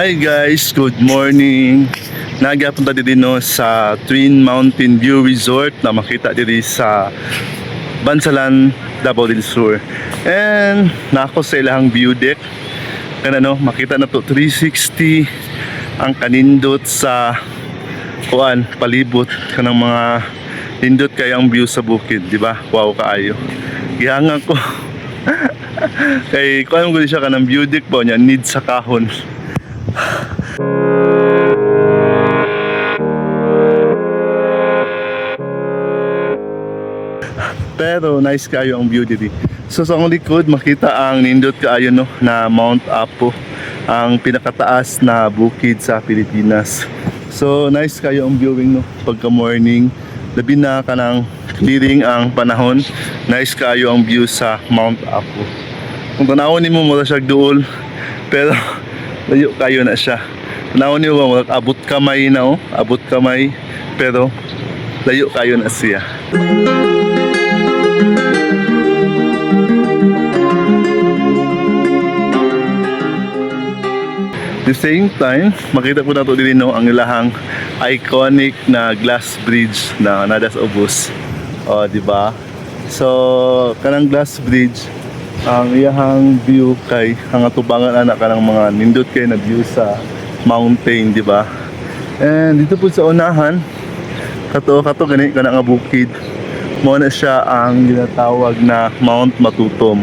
Hi guys, good morning. Nagapunta din sa Twin Mountain View Resort na makita diri sa Bansalan, Davao del Sur. And nako sa ilang view deck. Kana makita na to 360 ang kanindot sa palibot kanang mga nindot kayang view sa bukid, di ba? Wow kaayo. Gihangan ko. Kay kuan mo siya kanang view deck po niya need sa kahon. Pero nice kayo ang view dito. So sa akong likod makita ang nindot kaayo na Mount Apo, ang pinakataas na bukid sa Pilipinas. So nice kayo ang viewing pagka morning. Labi na kanang clearing ang panahon. Nice kayo ang view sa Mount Apo. Kung tanawon nimo mo siya duol, pero layo kayo na siya. Tanawon nimo mo abot kamay na abot kamay, pero layo kayo na siya. At the same time, makita po nato din ang ilahang iconic na glass bridge na nada sa ubos. Di ba? So, kanang glass bridge, ang iyahang view kay ang atubangan anak kanang mga nindot kay na view sa mountain, di ba? And dito po sa unahan, kato gani kanang bukid. Mo na siya ang ginatawag na Mount Matutom.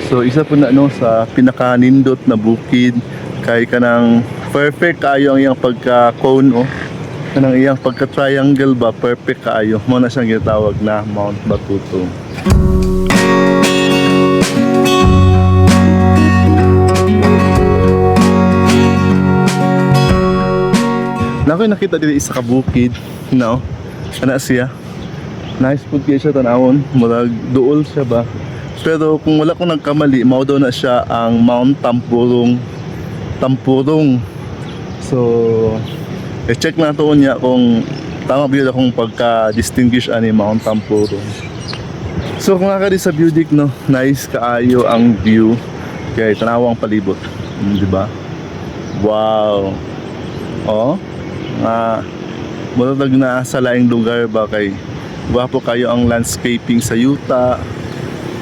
So, isa po na sa pinaka-nindot na bukid. Kay kanang perfect kayo ang iyang pagka-cone kanang iyang pagka-triangle ba, perfect kayo. Mo na siyang ginatawag na Mount Matutom. Nakoy nakita dito isa ka bukid, ana siya. Nice po kayo siya tanawon, murag duol siya ba. Pero kung wala ko nagkamali, mao daw na siya ang Mount Tampurong. So, i-check na to niya kung tama ba yun akong pagka-distinguish ani Mount Tampurong. So, kung nakakadi sa view deck, nice kaayo ang view. Kaya tanawang palibot. Di ba? Wow! Murag na sa laing lugar ba kay gwapo kayo ang landscaping sa yuta.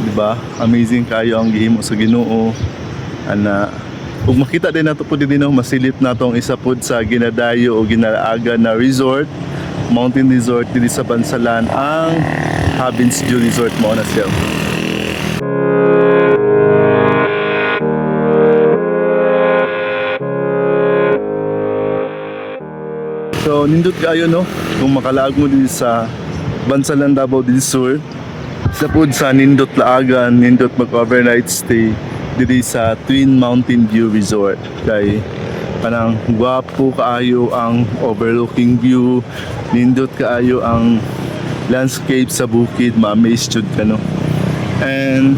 Di ba? Amazing kayo ang gihimo sa Ginoo. Kung makita din nato po din masilip natong isa pod sa ginadayo o ginalaaga na resort, mountain resort dito sa Bansalan, ang Habins View Resort mo na siya. So nindot kayo kung makalaag mo dito sa Bansalan, Davao del Sur, isa pod sa nindot laagan, nindot mag-overnight stay dito sa Twin Mountain View Resort. Kay kanang gwapo kaayo ang overlooking view, nindot kaayo ang landscape sa bukid, ma-amaze jud ka And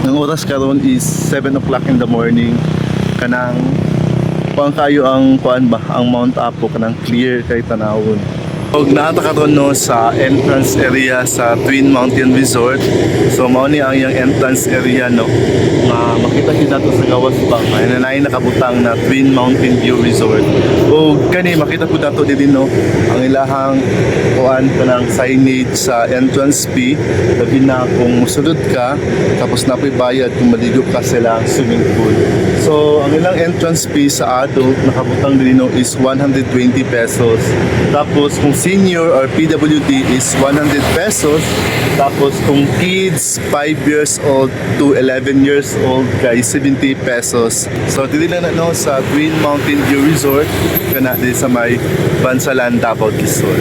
ang oras karon is 7 o'clock in the morning. Kanang kayo ang ang Mount Apo, kanang clear kay tanawon. Og naata karon sa entrance area sa Twin Mountain Resort. So mao ni ang iyang entrance area makita kita to sa gawas ba kay nanay nakabutang na Twin Mountain View Resort. Og kani makita pud nato din ang ilahang kanang signage sa entrance fee. Labi na kung musulod ka tapos napoy bayad kung maligo ka sa ilang swimming pool. So ang ilang entrance fee sa adult nakabutang din is 120 pesos. Tapos kung senior or PWD is 100 pesos. Tapos kung kids 5 years old to 11 years old kay 70 pesos. So dili na sa Twin Mountain View Resort kana di sa may Bansalan, Davao del Sur.